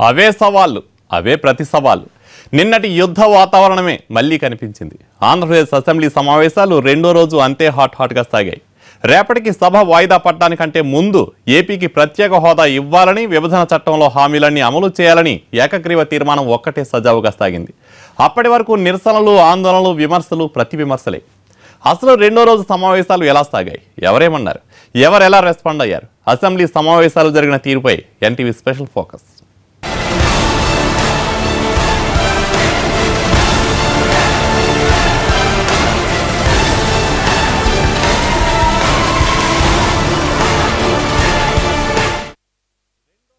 అవే సవాళ్లు, అవే ప్రతి సవాలు. నిన్నటి యుద్ధ వాతావరణమే మళ్లీ కనిపించింది. ఆంధ్రప్రదేశ్ అసెంబ్లీ సమావేశాలు రెండో రోజు అంతే హాట్గా సాగాయి. రేపటికి సభ వాయిదా పడడానికంటే ముందు ఏపీకి ప్రత్యేక హోదా ఇవ్వాలని, విభజన చట్టంలో హామీలన్నీ అమలు చేయాలని ఏకగ్రీవ తీర్మానం ఒక్కటే సజావుగా సాగింది. అప్పటి వరకు నిరసనలు, ఆందోళనలు, విమర్శలు, ప్రతి విమర్శలే. అసలు రెండో రోజు సమావేశాలు ఎలా సాగాయి, ఎవరేమన్నారు, ఎవరు ఎలా రెస్పాండ్ అయ్యారు? అసెంబ్లీ సమావేశాలు జరిగిన తీరుపై ఎన్టీవీ స్పెషల్ ఫోకస్.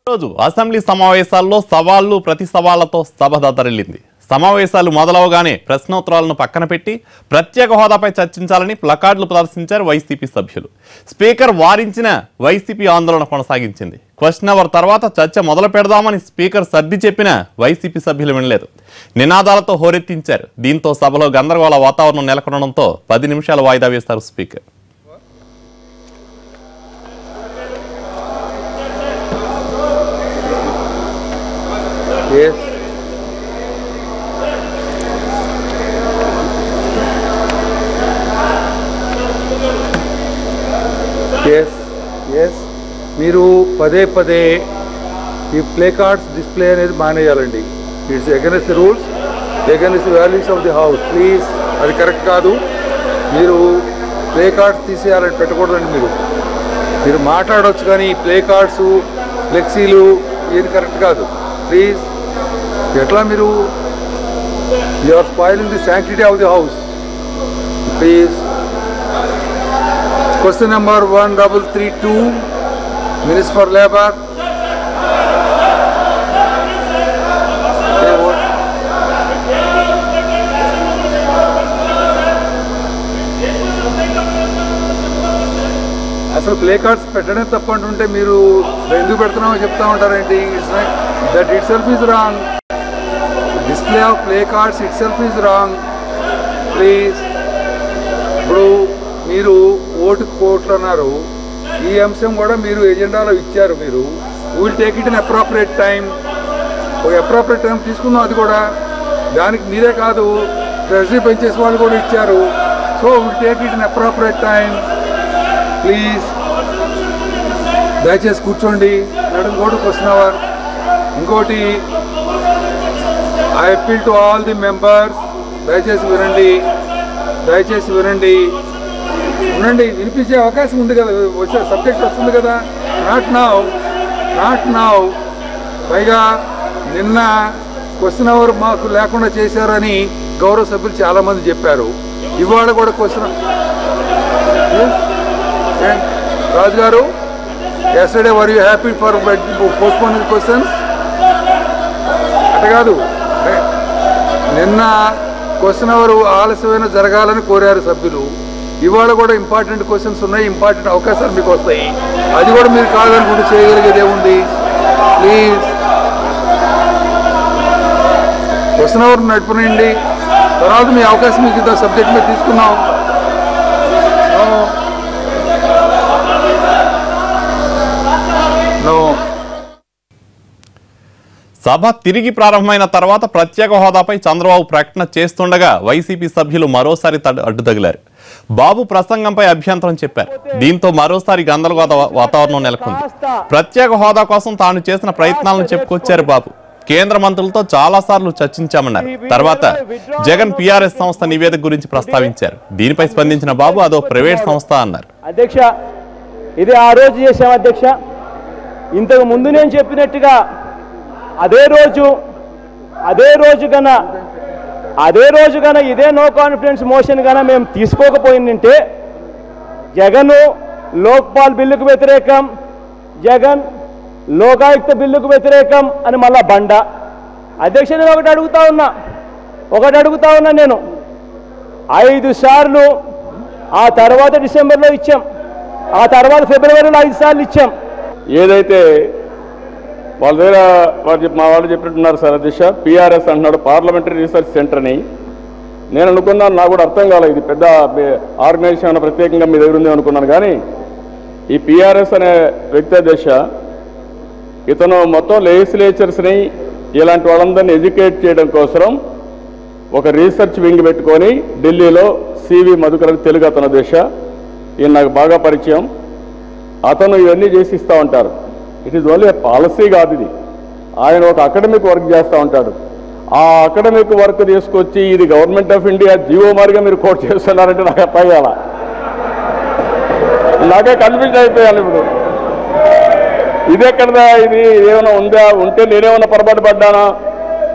రోజు అసెంబ్లీ సమావేశాల్లో సవాళ్లు, ప్రతి సవాళ్లతో సభ దద్దరిల్లింది. సమావేశాలు మొదలవగానే ప్రశ్నోత్తరాలను పక్కన పెట్టి ప్రత్యేక హోదాపై చర్చించాలని ప్లకార్డులు ప్రదర్శించారు వైసీపీ సభ్యులు. స్పీకర్ వారించిన వైసీపీ ఆందోళన కొనసాగించింది. క్వశ్చన్ అవర్ తర్వాత చర్చ మొదలు పెడదామని స్పీకర్ సర్ది చెప్పిన వైసీపీ సభ్యులు వినలేదు. నినాదాలతో హోరెత్తించారు. దీంతో సభలో గందరగోళ వాతావరణం నెలకొనడంతో 10 నిమిషాలు వాయిదా వేశారు స్పీకర్. Yes. Yes. Yes. మీరు పదే ఈ ప్లే కార్డ్స్ డిస్ప్లే అనేది మానేయాలండి. It's against the rules, against the values of the house. Please, అది కరెక్ట్ కాదు. మీరు ప్లే కార్డ్స్ తీసేయాలని పెట్టకూడదండి. మీరు మాట్లాడవచ్చు, కానీ ప్లే కార్డ్స్, ఫ్లెక్సీలు ఇది కరెక్ట్ కాదు. ప్లీజ్, ఎట్లా మీరు are spoiling the sanctity of the house. Please. Question number 1332, minister for labour. అసలు ప్లే కార్డ్స్ పెట్టడం తప్పంటుంటే మీరు ఎందుకు పెడుతున్నామో చెప్తా ఉంటారేంటి? It's like that itself is wrong. Display of play cards itself is wrong. Please. ఇప్పుడు మీరు ఓటుకు కోట్లు అన్నారు. ఈ అంశం కూడా మీరు ఎజెండాలో ఇచ్చారు. మీరు will take it in appropriate time. ఒక అప్రోప్రియేట్ టైం తీసుకుందాం. అది కూడా దానికి మీరే కాదు, ట్రెజరీ పెంచేసి వాళ్ళు కూడా ఇచ్చారు. So will take it in appropriate time. Please, దయచేసి కూర్చోండి. ఇంకోటి క్వశ్చన్ అవర్. ఇంకోటి, I appeal to all the members, దయచేసి వినండి. ఉండండి, వినిపించే అవకాశం ఉంది కదా, వచ్చే సబ్జెక్ట్ వస్తుంది కదా. Not now. పైగా నిన్న క్వశ్చన్ అవర్ మాకు లేకుండా చేశారని గౌరవ సభ్యులు చాలామంది చెప్పారు. ఇవాళ కూడా క్వశ్చన్. రాజు గారు, yesterday were you happy for postponing the questions? అట్ట కాదు, నిన్న క్వశ్చన్ అవర్ ఆలస్యమైన జరగాలని కోరారు సభ్యులు. ఇవాళ కూడా ఇంపార్టెంట్ క్వశ్చన్స్ ఉన్నాయి, ఇంపార్టెంట్ అవకాశాలు మీకు వస్తాయి. అది కూడా మీరు కాదనుకుంటే చేయగలిగేది ఏముంది? ప్లీజ్, క్వశ్చన్ అవర్ నడిపినండి. తర్వాత మీ అవకాశం మీకు సబ్జెక్ట్ మీద తీసుకున్నాం. సభ తిరిగి ప్రారంభమైన తర్వాత ప్రత్యేక హోదాపై చంద్రబాబు ప్రకటన చేస్తుండగా వైసీపీ సభ్యులు మరోసారి అడ్డు తగిలారు. బాబు ప్రసంగంపై అభ్యంతరం చెప్పారు. దీంతో మరోసారి గందరగోళ వాతావరణం నెలకొంది. ప్రత్యేక హోదా కోసం తాను చేసిన ప్రయత్నాలను చెప్పుకొచ్చారు బాబు. కేంద్ర మంత్రులతో చాలా సార్లు చర్చించామన్నారు. తర్వాత జగన్ పిఆర్ఎస్ సంస్థ నివేదిక గురించి ప్రస్తావించారు. దీనిపై స్పందించిన బాబు అదో ప్రైవేట్ సంస్థ అన్నారు. అధ్యక్ష, ఇది ఆ రోజు చేశాం అధ్యక్ష. ఇంతకు ముందు నేను చెప్పినట్టుగా అదే రోజు గన ఇదే నో కాన్ఫిడెన్స్ మోషన్ గన మేము తీసుకోకపోయిందంటే జగన్ లోక్పాల్ బిల్లుకు వ్యతిరేకం, జగన్ లోకాయుక్త బిల్లుకు వ్యతిరేకం అని మళ్ళా బండ. అధ్యక్ష, నేను ఒకటి అడుగుతా ఉన్నా నేను 5 సార్లు, ఆ తర్వాత డిసెంబర్లో ఇచ్చాం, ఆ తర్వాత ఫిబ్రవరిలో 5 సార్లు ఇచ్చాం. ఏదైతే వాళ్ళ దగ్గర మా వాళ్ళు చెప్పినట్టున్నారు సార్ అధ్యక్ష, పిఆర్ఎస్ అంటున్నాడు, పార్లమెంటరీ రీసెర్చ్ సెంటర్ అని. నేను అనుకున్నాను, నాకు కూడా అర్థం కాలేదు, ఇది పెద్ద ఆర్గనైజేషన్ ప్రత్యేకంగా మీ దగ్గర ఉంది అనుకున్నాను. కానీ ఈ పిఆర్ఎస్ అనే వ్యక్తి అధ్యక్ష ఇతను మొత్తం లెజిస్లేచర్స్ని ఇలాంటి వాళ్ళందరినీ ఎడ్యుకేట్ చేయడం కోసం ఒక రీసెర్చ్ వింగ్ పెట్టుకొని ఢిల్లీలో సివి మధుకర్ తెలుగు అతను దేశ ఈయన నాకు బాగా పరిచయం. అతను ఇవన్నీ చేసి ఇస్తూ ఉంటారు. ఇట్ ఈజ్ ఓన్లీ పాలసీ కాదు ఇది. ఆయన ఒక అకాడమిక్ వర్క్ చేస్తూ ఉంటాడు. ఆ అకాడమిక్ వర్క్ తీసుకొచ్చి ఇది గవర్నమెంట్ ఆఫ్ ఇండియా జీవో మారిగా మీరు కోట్ చేస్తున్నారంటే నాకు అర్థం కాల. నాకే కన్ఫ్యూజ్ అయిపోయాను ఇప్పుడు. ఇది ఎక్కడదా, ఇది ఏమైనా ఉందా, ఉంటే నేనేమైనా పొరపాటు పడ్డానా,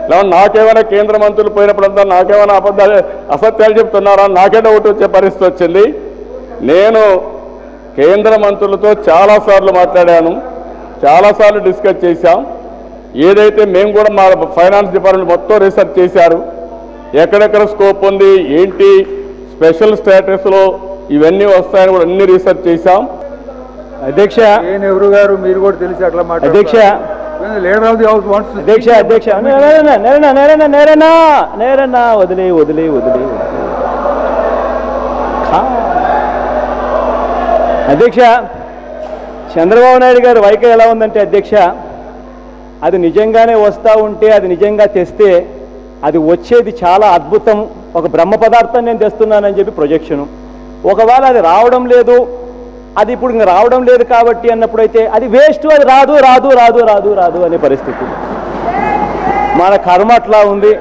లేదా నాకేమైనా కేంద్ర మంత్రులు పోయినప్పుడంతా నాకేమైనా అసత్యాలు చెప్తున్నారా, నాకే డౌట్ వచ్చే పరిస్థితి వచ్చింది. నేను కేంద్ర మంత్రులతో చాలాసార్లు మాట్లాడాను, చాలాసార్లు డిస్కస్ చేశాం. ఏదైతే మేము కూడా మా ఫైనాన్స్ డిపార్ట్మెంట్ మొత్తం రీసెర్చ్ చేశారు, ఎక్కడెక్కడ స్కోప్ ఉంది, ఏంటి స్పెషల్ స్టేటస్లో ఇవన్నీ వస్తాయని కూడా అన్ని రీసెర్చ్ చేశాం. అధ్యక్ష నెహ్రూ గారు మీరు కూడా తెలిసి అట్లా అధ్యక్ష leader of the house wants అధ్యక్ష అధ్యక్ష నేరన్నా వదిలే వదిలే వదిలే అధ్యక్ష, చంద్రబాబు నాయుడు గారు వైఖరి ఎలా ఉందంటే అధ్యక్ష, అది నిజంగానే వస్తూ ఉంటే, అది నిజంగా తెస్తే అది వచ్చేది చాలా అద్భుతం, ఒక బ్రహ్మ పదార్థం నేను తెస్తున్నానని చెప్పి ప్రొజెక్షను. ఒకవేళ అది రావడం లేదు, అది ఇప్పుడు ఇంకా రావడం లేదు కాబట్టి అన్నప్పుడైతే అది వేస్ట్, అది రాదు రాదు రాదు రాదు రాదు అనే పరిస్థితి. మన కర్మ అట్లా ఉంది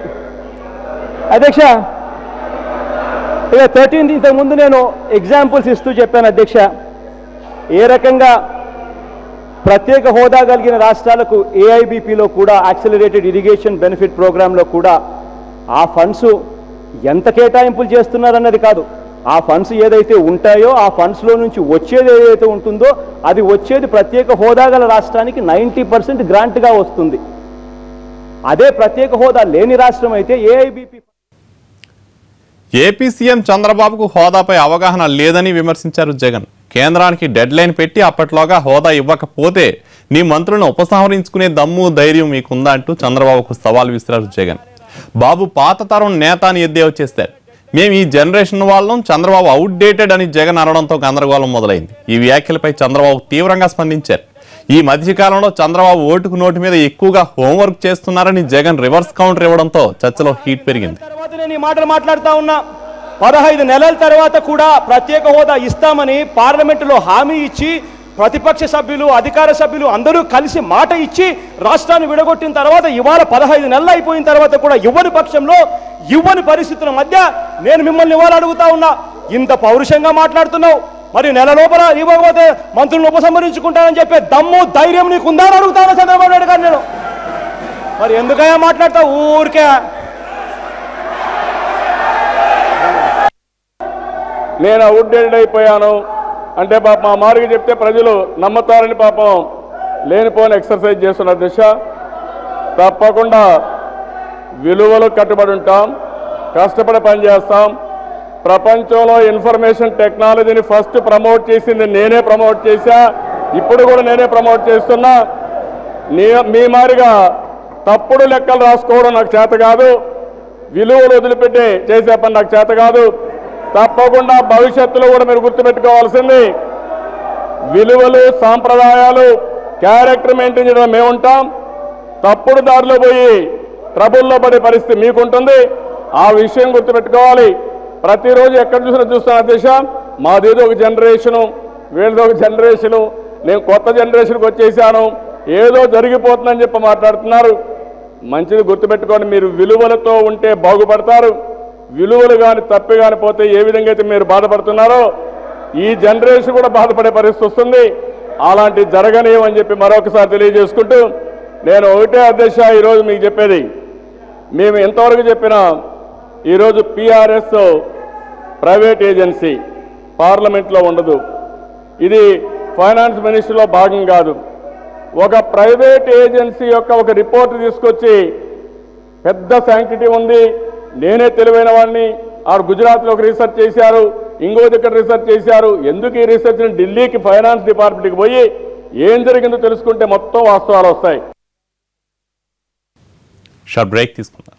అధ్యక్ష. ఇక 13 ఇంతకుముందు నేను ఎగ్జాంపుల్స్ ఇస్తూ చెప్పాను అధ్యక్ష, ఏ రకంగా ప్రత్యేక హోదా కలిగిన రాష్ట్రాలకు ఏఐబిపిలో కూడా యాక్సిలరేటెడ్ ఇరిగేషన్ బెనిఫిట్ ప్రోగ్రాంలో కూడా ఆ ఫండ్స్ ఎంత కేటాయింపులు చేస్తున్నారన్నది కాదు, ఆ ఫండ్స్ ఏదైతే ఉంటాయో ఆ ఫండ్స్లో నుంచి వచ్చేది ఏదైతే ఉంటుందో అది వచ్చేది ప్రత్యేక హోదా గల రాష్ట్రానికి 90% గ్రాంట్గా వస్తుంది. అదే ప్రత్యేక హోదా లేని రాష్ట్రం అయితే ఏఐబిపి. ఏపీ సీఎం చంద్రబాబుకు హోదాపై అవగాహన లేదని విమర్శించారు జగన్. కేంద్రానికి డెడ్ లైన్ పెట్టి అప్పట్లోగా హోదా ఇవ్వకపోతే నీ మంత్రులను ఉపసంహరించుకునే దమ్ము ధైర్యం మీకుందా అంటూ చంద్రబాబుకు సవాల్ విసిరారు జగన్. బాబు పాత తరం నేత అని ఎద్దేవా చేశారు. మేము ఈ జనరేషన్ వాళ్ళం, చంద్రబాబు అవుట్డేటెడ్ అని జగన్ అనడంతో గందరగోళం మొదలైంది. ఈ వ్యాఖ్యలపై చంద్రబాబు తీవ్రంగా స్పందించారు. ఈ మధ్యకాలంలో చంద్రబాబు ఓటుకు నోటు మీద ఎక్కువగా హోంవర్క్ చేస్తున్నారని జగన్ రివర్స్ కౌంటర్ ఇవ్వడంతో చర్చలో హీట్ పెరిగింది. నేను ఈ మాటలు మాట్లాడుతా ఉన్నా, 15 నెలల తర్వాత కూడా ప్రత్యేక హోదా ఇస్తామని పార్లమెంటులో హామీ ఇచ్చి ప్రతిపక్ష సభ్యులు, అధికార సభ్యులు అందరూ కలిసి మాట ఇచ్చి రాష్ట్రాన్ని విడగొట్టిన తర్వాత ఇవాళ 15 నెలలు అయిపోయిన తర్వాత కూడా ఇవ్వని పక్షంలో, ఇవ్వని పరిస్థితుల మధ్య నేను మిమ్మల్ని ఇవాళ అడుగుతా ఉన్నా, ఇంత పౌరుషంగా మాట్లాడుతున్నావు, మరి నెల లోపల ఇవ్వకపోతే మంత్రులను ఉపసంహరించుకుంటానని చెప్పే దమ్ము ధైర్యం నీకుందా అని అడుగుతాను చంద్రబాబు నాయుడు గారు. నేను మరి ఎందుకయ్యా మాట్లాడతావు ఊరికే? నేను అవుట్డేటెడ్ అయిపోయాను అంటే పాపం మా మార్గ చెప్తే ప్రజలు నమ్ముతారని పాపం లేనిపోని ఎక్సర్సైజ్ చేస్తున్న దిశ. తప్పకుండా విలువలు కట్టుబడి ఉంటాం, కష్టపడి పనిచేస్తాం. ప్రపంచంలో ఇన్ఫర్మేషన్ టెక్నాలజీని ఫస్ట్ ప్రమోట్ చేసింది నేనే ప్రమోట్ చేశా, ఇప్పుడు కూడా నేనే ప్రమోట్ చేస్తున్నా. మీ మారిగా తప్పుడు లెక్కలు రాసుకోవడం నాకు చేత కాదు, విలువలు వదిలిపెట్టి చేసే పని నాకు చేత కాదు. తప్పకుండా భవిష్యత్తులో కూడా మీరు గుర్తుపెట్టుకోవాల్సింది విలువలు, సాంప్రదాయాలు, క్యారెక్టర్ మెయింటైన్ చేయడం మేముంటాం. తప్పుడు దారిలో పోయి ట్రబుల్లో పడే పరిస్థితి మీకుంటుంది. ఆ విషయం గుర్తుపెట్టుకోవాలి. ప్రతిరోజు ఎక్కడ చూస్తున్న దిశ మాదేదో ఒక జనరేషను, వీళ్ళదో ఒక జనరేషను, నేను కొత్త జనరేషన్కి వచ్చేసాను, ఏదో జరిగిపోతుందని చెప్పి మాట్లాడుతున్నారు. మంచిది గుర్తుపెట్టుకోండి, మీరు విలువలతో ఉంటే బాగుపడతారు. విలువలు కానీ తప్పి కానీ పోతే ఏ విధంగా అయితే మీరు బాధపడుతున్నారో ఈ జనరేషన్ కూడా బాధపడే పరిస్థితి వస్తుంది. అలాంటి జరగనేమని చెప్పి మరొకసారి తెలియజేసుకుంటూ నేను ఒకటే అధ్యక్ష ఈరోజు మీకు చెప్పేది, మేము ఎంతవరకు చెప్పినా ఈరోజు పిఆర్ఎస్ ప్రైవేట్ ఏజెన్సీ పార్లమెంట్లో ఉండదు, ఇది ఫైనాన్స్ మినిస్ట్రీలో భాగం కాదు. ఒక ప్రైవేట్ ఏజెన్సీ యొక్క ఒక రిపోర్ట్ తీసుకొచ్చి పెద్ద శాంక్టిటీ ఉంది, నేనే తెలివైన వాడిని, ఆరు గుజరాత్లో ఒక రీసెర్చ్ చేశారు, ఇంకో దగ్గర రీసెర్చ్ చేశారు. ఎందుకు ఈ రీసెర్చ్ని ఢిల్లీకి ఫైనాన్స్ డిపార్ట్మెంట్కి పోయి ఏం జరిగిందో తెలుసుకుంటే మొత్తం వాస్తవాలు వస్తాయి. షార్ట్ బ్రేక్ తీసుకుందాం.